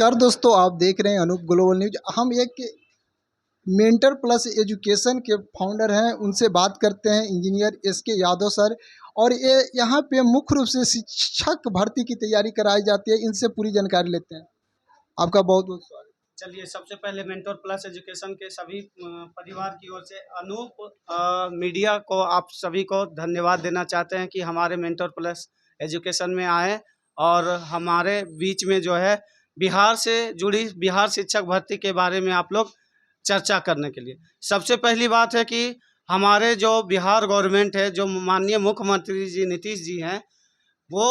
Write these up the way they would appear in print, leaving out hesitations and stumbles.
नमस्कार दोस्तों, आप देख रहे हैं अनूप ग्लोबल न्यूज। हम एक मेंटर प्लस एजुकेशन के फाउंडर हैं, उनसे बात करते हैं इंजीनियर एसके यादव सर। और ये यहाँ पे मुख्य रूप से शिक्षक भर्ती की तैयारी कराई जाती है, इनसे पूरी जानकारी लेते हैं। आपका बहुत बहुत स्वागत। चलिए, सबसे पहले मेंटर प्लस एजुकेशन के सभी परिवार की ओर से अनूप मीडिया को आप सभी को धन्यवाद देना चाहते हैं कि हमारे मेंटर प्लस एजुकेशन में आए और हमारे बीच में जो है बिहार से जुड़ी बिहार शिक्षक भर्ती के बारे में आप लोग चर्चा करने के लिए। सबसे पहली बात है कि हमारे जो बिहार गवर्नमेंट है, जो माननीय मुख्यमंत्री जी नीतीश जी हैं, वो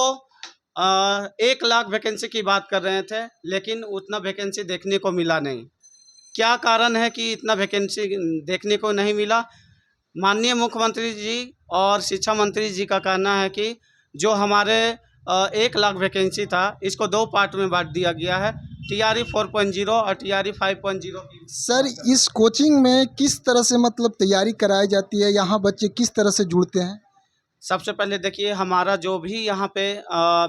1 लाख वैकेंसी की बात कर रहे थे, लेकिन उतना वैकेंसी देखने को मिला नहीं। क्या कारण है कि इतना वैकेंसी देखने को नहीं मिला? माननीय मुख्यमंत्री जी और शिक्षा मंत्री जी का कहना है कि जो हमारे 1 लाख वैकेंसी था, इसको 2 पार्ट में बांट दिया गया है, TRE 4.0 और TRE 5.0 की। सर, इस कोचिंग में किस तरह से मतलब तैयारी कराई जाती है, यहाँ बच्चे किस तरह से जुड़ते हैं? सबसे पहले देखिए, हमारा जो भी यहाँ पे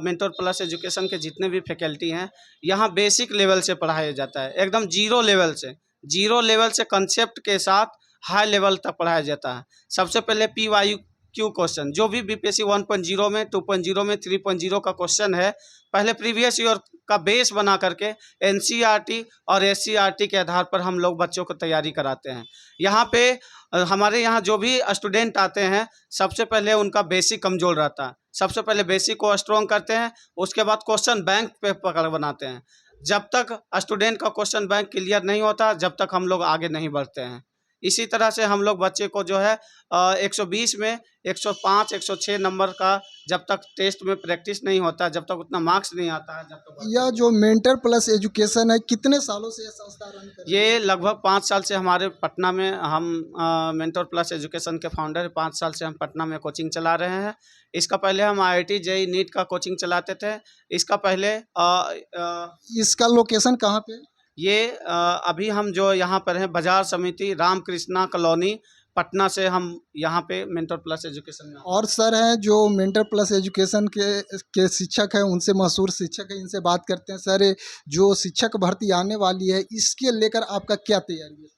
मेंटर प्लस एजुकेशन के जितने भी फैकल्टी हैं, यहाँ बेसिक लेवल से पढ़ाया जाता है, एकदम जीरो लेवल से कंसेप्ट के साथ हाई लेवल तक पढ़ाया जाता है। सबसे पहले PYQ क्वेश्चन, जो भी BPSC 1.0 में, 2.0 में, 3.0 का क्वेश्चन है, पहले प्रीवियस ईयर का बेस बना करके NCERT और SCERT के आधार पर हम लोग बच्चों को तैयारी कराते हैं। यहाँ पे हमारे यहाँ जो भी स्टूडेंट आते हैं, सबसे पहले उनका बेसिक कमज़ोर रहता है। सबसे पहले बेसिक को स्ट्रॉन्ग करते हैं, उसके बाद क्वेश्चन बैंक पे पकड़ बनाते हैं। जब तक स्टूडेंट का क्वेश्चन बैंक क्लियर नहीं होता, जब तक हम लोग आगे नहीं बढ़ते हैं। इसी तरह से हम लोग बच्चे को जो है 120 में 105 106 नंबर का जब तक टेस्ट में प्रैक्टिस नहीं होता, जब तक उतना मार्क्स नहीं आता है, जब तक यह जो मेंटर प्लस एजुकेशन है, कितने सालों से यह संस्था रन कर रही है? ये लगभग 5 साल से हमारे पटना में हम मेंटर प्लस एजुकेशन के फाउंडर 5 साल से हम पटना में कोचिंग चला रहे हैं। इसका पहले हम IIT JEE नीट का कोचिंग चलाते थे। इसका पहले इसका लोकेशन कहाँ पे? ये अभी हम जो यहाँ पर हैं, बाजार समिति रामकृष्णा कॉलोनी, पटना से हम यहाँ पे मेंटर प्लस एजुकेशन में। और सर हैं जो मेंटर प्लस एजुकेशन के शिक्षक हैं, उनसे मशहूर शिक्षक हैं, इनसे बात करते हैं। सर, जो शिक्षक भर्ती आने वाली है, इसके लेकर आपका क्या तैयारी है?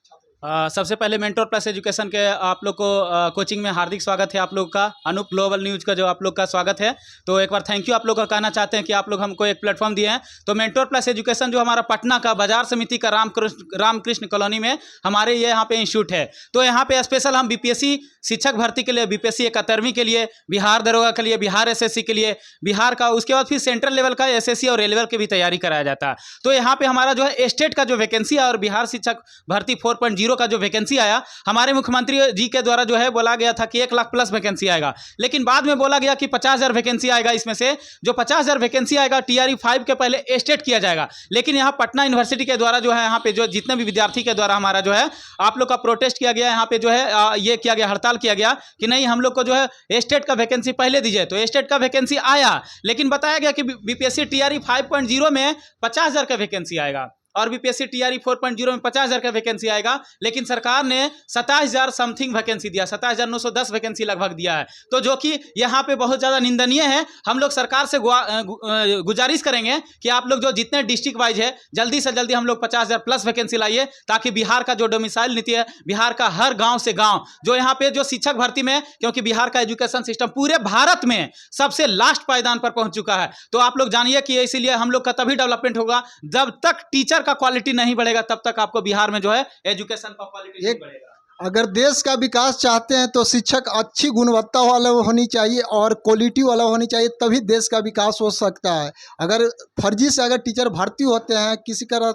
सबसे पहले मेंटर प्लस एजुकेशन के आप लोग को कोचिंग में हार्दिक स्वागत है। आप लोग का अनूप ग्लोबल न्यूज़ का जो आप लोग का स्वागत है। तो एक बार थैंक यू आप लोग का कहना चाहते हैं कि आप लोग हमको एक प्लेटफॉर्म दिए हैं। तो मेंटर प्लस एजुकेशन जो हमारा पटना का बाजार समिति का रामकृष्ण कॉलोनी में हमारे ये यहाँ पे इंस्टीट्यूट है। तो यहाँ पे स्पेशल हम BPSC शिक्षक भर्ती के लिए, BPSC 71वीं के लिए, बिहार दरोगा के लिए, बिहार SSC के लिए, बिहार का, उसके बाद फिर सेंट्रल लेवल का SSC और रेलवे की भी तैयारी कराया जाता है। तो यहाँ पे हमारा जो है स्टेट का जो वैकेंसी है और बिहार शिक्षक भर्ती 4.0 का जो वैकेंसी आया, हमारे मुख्यमंत्री जी के द्वारा जो है बोला गया था कि 1 लाख प्लस वैकेंसी आएगा, लेकिन बाद में बोला गया कि 50,000 वैकेंसी आएगा। इसमें से जो 50,000 वैकेंसी आएगा, TRE 5 के पहले स्टेट किया जाएगा। लेकिन यहाँ पटना यूनिवर्सिटी के द्वारा जो है, यहाँ पे जो जितने भी विद्यार्थी के द्वारा हमारा जो है आप लोग का प्रोटेस्ट किया गया, यहाँ पे जो है ये किया गया, हड़ताल किया गया कि नहीं, हम लोग को जो है स्टेट का वैकेंसी पहले दीजिए। तो स्टेट का वैकेंसी आया, लेकिन बताया गया कि BPSC TRE 5.0 में 50,000 का वैकेंसी आएगा और BPSC TRE 4.0 में 50,000 का वैकेंसी आएगा। लेकिन सरकार ने 27,000 समथिंग वैकेंसी दिया, 27,910 वैकेंसी लगभग दिया है। तो जो कि यहाँ पे बहुत ज़्यादा निंदनीय है। हम लोग सरकार से गुजारिश करेंगे कि आप लोग जो जितने डिस्ट्रिक्ट वाइज है, जल्दी से जल्दी हम लोग 50,000 प्लस वैकेंसी लाइए, ताकि बिहार का जो डोमिसाइल नीति है, बिहार का हर गाँव से गाँव जो यहाँ पे जो शिक्षक भर्ती में, क्योंकि बिहार का एजुकेशन सिस्टम पूरे भारत में सबसे लास्ट पायदान पर पहुँच चुका है। तो आप लोग जानिए कि इसीलिए हम लोग का तभी डेवलपमेंट होगा, जब तक टीचर का क्वालिटी नहीं बढ़ेगा, तब तक आपको बिहार में जो है एजुकेशन का क्वालिटी नहीं बढ़ेगा। अगर देश का विकास चाहते हैं तो शिक्षक अच्छी गुणवत्ता वाला होनी चाहिए और क्वालिटी वाला होनी चाहिए, तभी देश का विकास हो सकता है। अगर फर्जी से अगर टीचर भर्ती होते हैं, किसी तरह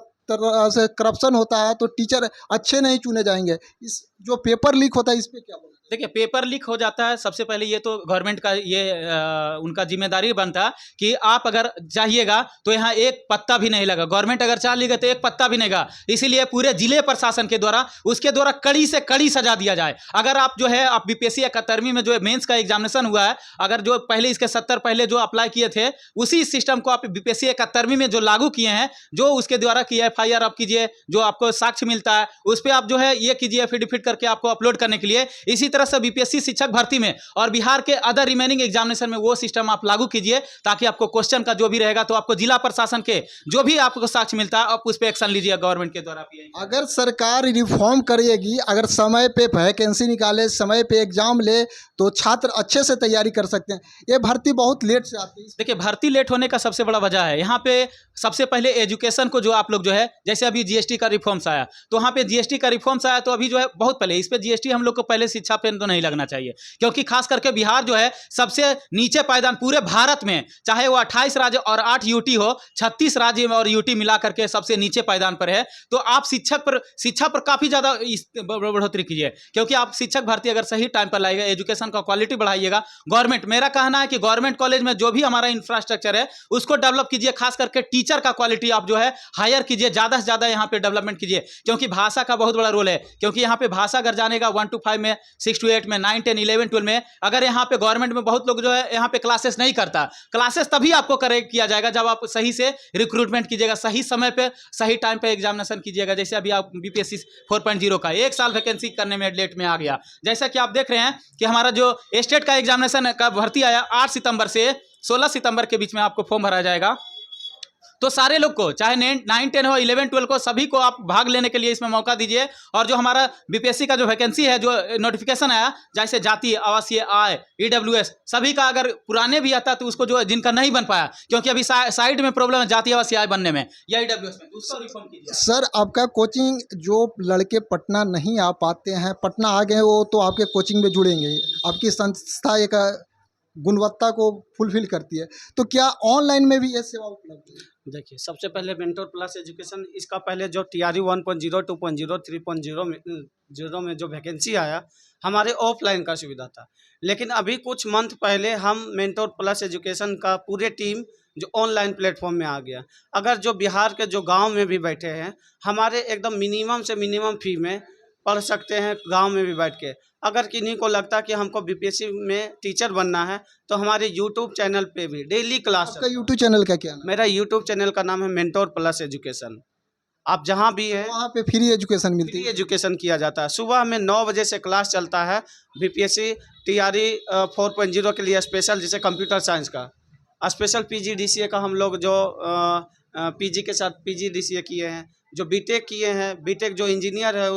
से करप्शन होता है, तो टीचर अच्छे नहीं चुने जाएंगे। इस जो पेपर लीक होता है, इस पर क्या बोलते हैं? देखिए, पेपर लीक हो जाता है, सबसे पहले ये तो गवर्नमेंट का ये उनका जिम्मेदारी बनता है कि आप अगर चाहिएगा तो यहाँ एक पत्ता भी नहीं लगा। गवर्नमेंट अगर चाह लेगा तो एक पत्ता भी नहीं लगा। इसीलिए पूरे जिले प्रशासन के द्वारा उसके द्वारा कड़ी से कड़ी सजा दिया जाए। अगर आप जो है आप BPSC 71वीं में जो मेंस का एग्जामिनेशन हुआ है, अगर जो पहले इसके 70 पहले जो अप्लाई किए थे, उसी सिस्टम को आप BPSC 71वीं में जो लागू किए हैं, जो उसके द्वारा की FIR आप कीजिए, जो आपको साक्ष्य मिलता है उस पर आप जो है ये कीजिए, एफिडेविट करके आपको अपलोड करने के लिए। इसी तरह से बीपीएससी शिक्षक भर्ती में और बिहार के अदर रिमेनिंग एग्जामिनेशन में वो सिस्टम आप लागू कीजिए, ताकि आपको क्वेश्चन का जो भी रहेगा तो आपको जिला प्रशासन के जो भी आपको साक्ष्य मिलता है आप उस पर एक्शन लीजिए गवर्नमेंट के द्वारा। अगर सरकार रिफॉर्म करेगी, अगर समय पे वैकेंसी निकाले, समय पे एग्जाम ले, तो छात्र अच्छे से तैयारी कर सकते हैं। ये भर्ती बहुत लेट से आती है। देखिए, भर्ती लेट होने का सबसे बड़ा वजह है यहाँ पे सबसे पहले एजुकेशन को जो आप लोग जो है, जैसे अभी जीएसटी का रिफॉर्म्स आया, तो वहाँ पे जीएसटी का रिफॉर्म्स आया तो अभी जो है बहुत पहले इस पे जीएसटी हम लोग को पहले शिक्षा पे तो नहीं लगना चाहिए, क्योंकि खास करके बिहार जो है सबसे नीचे पायदान पूरे भारत में, चाहे वो 28 राज्य और 8 यूटी हो, 36 राज्य और यूटी मिला करके सबसे नीचे पायदान पर है। तो आप शिक्षा पर काफी ज्यादा बढ़ोतरी कीजिए, क्योंकि आप शिक्षक भर्ती अगर सही टाइम पर लाइएगा, एजुकेशन का क्वालिटी बढ़ाइएगा। गवर्नमेंट, मेरा कहना है कि गवर्नमेंट कॉलेज में जो भी हमारा इंफ्रास्ट्रक्चर है उसको डेवलप कीजिए, खास करके टीचर का क्वालिटी आप जो है हायर कीजिए, ज्यादा से ज्यादा यहाँ पे डेवलपमेंट कीजिए, क्योंकि भाषा का बहुत बड़ा रोल है। क्योंकि यहाँ पे भाषा अगर जानेगा 1 to 5 में, 6 to 8 में, 9, 10, 11, 12 में, अगर यहाँ पे गवर्नमेंट में बहुत लोग जो है यहाँ पे क्लासेस नहीं करता, क्लासेस तभी आपको करेक्ट किया जाएगा जब आप सही से रिक्रूटमेंट कीजिएगा, सही समय पे सही टाइम पे एग्जामिनेशन कीजिएगा। जैसे अभी आप बीपीएससी 4.0 का 1 साल वैकेंसी करने में लेट में आ गया। जैसा कि आप देख रहे हैं कि हमारा जो स्टेट का एग्जामिनेशन का भर्ती आया 8 सितंबर से 16 सितंबर के बीच में आपको फॉर्म भरा जाएगा। तो सारे लोग को, चाहे 9, 10 हो, 11, 12 को, सभी को आप भाग लेने के लिए इसमें मौका दीजिए। और जो हमारा बीपीएससी का जो वैकेंसी है, जो नोटिफिकेशन आया, जैसे जाति, आवासीय, आय, ईडब्ल्यूएस, सभी का अगर पुराने भी आता तो उसको जो जिनका नहीं बन पाया, क्योंकि अभी साइड में प्रॉब्लम है जाति, आवासीय, आय बनने में या ईडब्ल्यूएस में, उसको रिफॉर्म कीजिए। सर, आपका कोचिंग, जो लड़के पटना नहीं आ पाते हैं, पटना आ गए वो तो आपके कोचिंग में जुड़ेंगे। आपकी संस्था एक गुणवत्ता को फुलफिल करती है, तो क्या ऑनलाइन में भी ये सेवा उपलब्ध है? देखिए, सबसे पहले मेंटोर प्लस एजुकेशन, इसका पहले जो TRE 1.0, 2.0, 3.0 में जो वैकेंसी आया, हमारे ऑफलाइन का सुविधा था। लेकिन अभी कुछ मंथ पहले हम मेंटोर प्लस एजुकेशन का पूरे टीम जो ऑनलाइन प्लेटफॉर्म में आ गया। अगर जो बिहार के जो गांव में भी बैठे हैं, हमारे एकदम मिनिमम से मिनिमम फी में पढ़ सकते हैं गांव में भी बैठ के। अगर किन्हीं को लगता कि हमको बीपीएससी में टीचर बनना है, तो हमारे यूट्यूब चैनल पे भी डेली क्लास। आपका यूट्यूब चैनल का क्या नाम? मेरा यूट्यूब चैनल का नाम है मेंटोर प्लस एजुकेशन। आप जहां भी है वहाँ पे फ्री एजुकेशन मिलती फ्री है? एजुकेशन किया जाता है। सुबह में 9 बजे से क्लास चलता है बीपीएससी TRE 4.0 के लिए स्पेशल, जैसे कंप्यूटर साइंस का स्पेशल, PGDCA का हम लोग जो पीजी के साथ PGDCA किए हैं, जो बीटेक किए हैं, बीटेक जो इंजीनियर है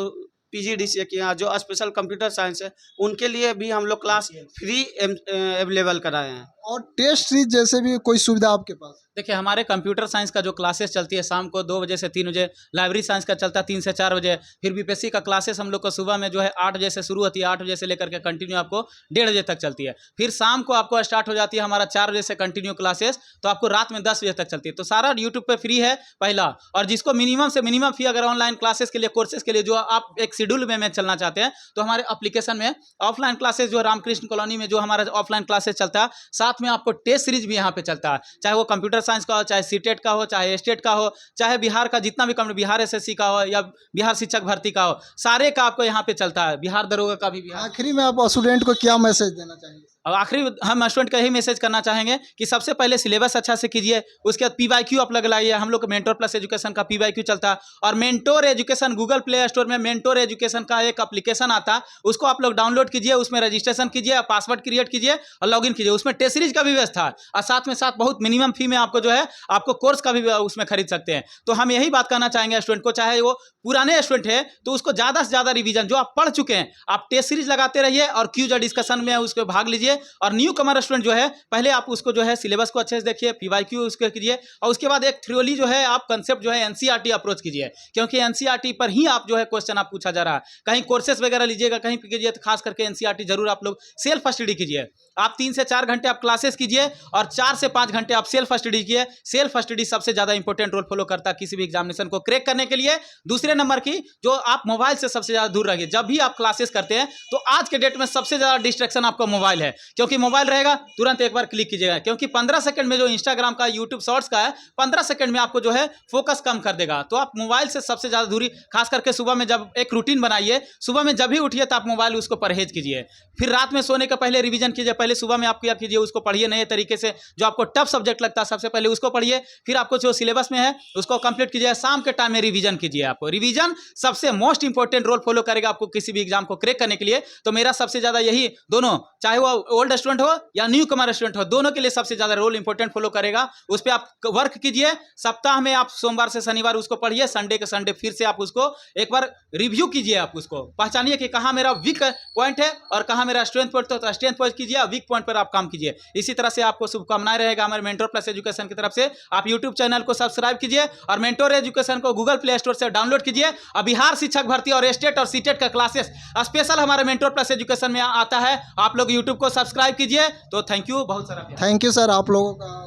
PGDCA किए हैं, जो स्पेशल कंप्यूटर साइंस है, उनके लिए भी हम लोग क्लास फ्री अवेलेबल कराए हैं। और टेस्ट सीरीज जैसे भी कोई सुविधा आपके पास? देखिए, हमारे कंप्यूटर साइंस का जो क्लासेस चलती है शाम को 2 बजे से 3 बजे, लाइब्रेरी साइंस का चलता है 3 से 4 बजे, फिर बीपीएससी का क्लासेस हम लोग को सुबह में जो है 8 बजे से शुरू होती है, 8 बजे से लेकर के कंटिन्यू आपको 1:30 बजे तक चलती है। फिर शाम को आपको स्टार्ट हो जाती है हमारा 4 बजे से कंटिन्यू क्लासेस, तो आपको रात में 10 बजे तक चलती है। तो सारा यूट्यूब पे फ्री है पहला। और जिसको मिनिमम से मिनिमम फी अगर ऑनलाइन क्लासेस के लिए, कोर्सेज के लिए जो आप एक शेड्यूल में चलना चाहते हैं, तो हमारे एप्लीकेशन में ऑफलाइन क्लासेस जो रामकृष्ण कॉलोनी में जो हमारा ऑफलाइन क्लासेस चलता है, साथ में आपको टेस्ट सीरीज भी यहाँ पे चलता है, चाहे वो कंप्यूटर साइंस का हो, चाहे सीटेट का हो, चाहे स्टेट का हो, चाहे बिहार का जितना भी बिहार SSC का हो या बिहार शिक्षक भर्ती का हो, सारे का आपको यहाँ पे चलता है। बिहार दरोगा का भी। आखिरी में आप स्टूडेंट को क्या मैसेज देना चाहेंगे? अब आखिरी हम स्टूडेंट का यही मैसेज करना चाहेंगे कि सबसे पहले सिलेबस अच्छा से कीजिए, उसके बाद PYQ आप लगाइए। हम लोग मेंटोर प्लस एजुकेशन का PYQ चलता है, और mentor education Google play store में मेंटोर एजुकेशन का एक एप्लीकेशन आता है, उसको आप लोग डाउनलोड कीजिए, उसमें रजिस्ट्रेशन कीजिए, पासवर्ड क्रिएट कीजिए और लॉगिन कीजिए। उसमें टेस्ट सीरीज का भी व्यवस्था है, और साथ में साथ बहुत मिनिमम फी में आपको जो है आपको कोर्स का भी उसमें खरीद सकते हैं। तो हम यही बात कहना चाहेंगे स्टूडेंट को, चाहे वो पुराने स्टूडेंट है तो उसको ज़्यादा से ज़्यादा रिवीजन जो आप पढ़ चुके हैं, आप टेस्ट सीरीज लगाते रहिए और क्यूज डिस्कशन में उसको भाग लीजिए। और न्यू कमर स्टूडेंट जो है, पहले आप उसको जो है सिलेबस को अच्छे से देखिए, PYQ उसको कीजिए, और उसके बाद एक थ्योरी जो है आप कंसेप्ट जो है NCERT अप्रोच कीजिए, क्योंकि NCERT पर ही आप जो है क्वेश्चन आप पूछा जा रहा है। कहीं कोर्सेस वगैरह लीजिएगा, कहीं कीजिए, तो खास करके NCERT जरूर आप लोग सेल्फ स्टडी कीजिए। आप 3 से 4 घंटे आप क्लासेस कीजिए और 4 से 5 घंटे आप सेल्फ स्टडी कीजिए। सेल्फ स्टडी सबसे ज़्यादा इंपॉर्टेंट रोल फॉलो करता है किसी भी एग्जामिनेशन को क्रैक करने के लिए। दूसरे नंबर की, जो आप मोबाइल से सबसे ज़्यादा दूर रहिए। जब भी आप क्लासेस करते हैं तो आज के डेट में सबसे ज़्यादा डिस्ट्रैक्शन आपका मोबाइल है, क्योंकि मोबाइल रहेगा तुरंत एक बार क्लिक कीजिएगा, क्योंकि 15 सेकंड में जो इंस्टाग्राम का, यूट्यूब शॉर्ट्स का है, 15 सेकंड में आपको जो है फोकस कम कर देगा। तो आप मोबाइल से सबसे ज़्यादा दूरी, खास करके सुबह में जब एक रूटीन बनाइए, सुबह में जब भी उठिए तो आप मोबाइल उसको परहेज कीजिए। फिर रात में सोने के पहले रिवीजन कीजिए, पहले सुबह में आप क्या कीजिए, उसको पढ़िए नए तरीके से, जो आपको टफ सब्जेक्ट लगता है सबसे पहले उसको पढ़िए, फिर आपको जो सिलेबस में है उसको कंप्लीट कीजिए। शाम के टाइम में रिवीजन कीजिए। आपको रिवीजन सबसे मोस्ट इंपॉर्टेंट रोल फॉलो करेगा आपको किसी भी एग्जाम को क्रैक करने के लिए। तो मेरा सबसे ज़्यादा यही, दोनों, चाहे वो ओल्ड स्टूडेंट हो या न्यू कमर स्टूडेंट हो, दोनों के लिए सबसे ज़्यादा रोल इंपॉर्टेंट फॉलो करेगा। उस पर आप वर्क कीजिए। सप्ताह में आप सोमवार से शनिवार उसको पढ़िए, संडे के संडे फिर से आप उसको एक बार रिव्यू कीजिए। आप उसको पहचानिए कि कहाँ मेरा वीक पॉइंट है और कहाँ मेरा स्ट्रेंथ पॉइंट है, तो स्ट्रेंथ पॉइंट कीजिए, वीक पॉइंट पर आप काम कीजिए। इसी तरह से आपको शुभकामनाएं रहेगा हमारे मेंटोर प्लस एजुकेशन की तरफ से। आप यूट्यूब चैनल को सब्सक्राइब कीजिए और मेंटोर एजुकेशन को गूगल प्ले स्टोर से डाउनलोड कीजिए। और बिहार शिक्षक भर्ती और स्टेट और सीटेट का क्लासेस स्पेशल हमारे मेंटोर प्लस एजुकेशन में आता है। आप लोग यूट्यूब को सब्सक्राइब कीजिए। तो थैंक यू, बहुत सारा प्यार। थैंक यू सर, आप लोगों का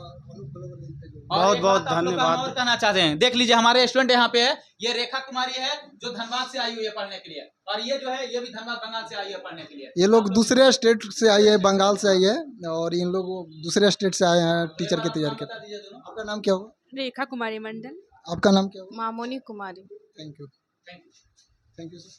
और बहुत एक बहुत बात आप लोग का हम धन्यवाद। और कहना चाहते हैं, देख लीजिए हमारे स्टूडेंट यहाँ पे है, ये रेखा कुमारी है जो धनबाद से आई हुई है पढ़ने के लिए, और ये जो है ये भी धनबाद बंगाल से आई है पढ़ने के लिए। ये लोग दूसरे स्टेट से आई है, बंगाल से आई है, और इन लोग दूसरे स्टेट से आए हैं टीचर की तैयारी बता करते। दीजिए दोनों। आपका नाम क्या हुआ? रेखा कुमारी मंडल। आपका नाम क्या हुआ? Mamoni Kumari. Thank you, Thank you. Thank you sir.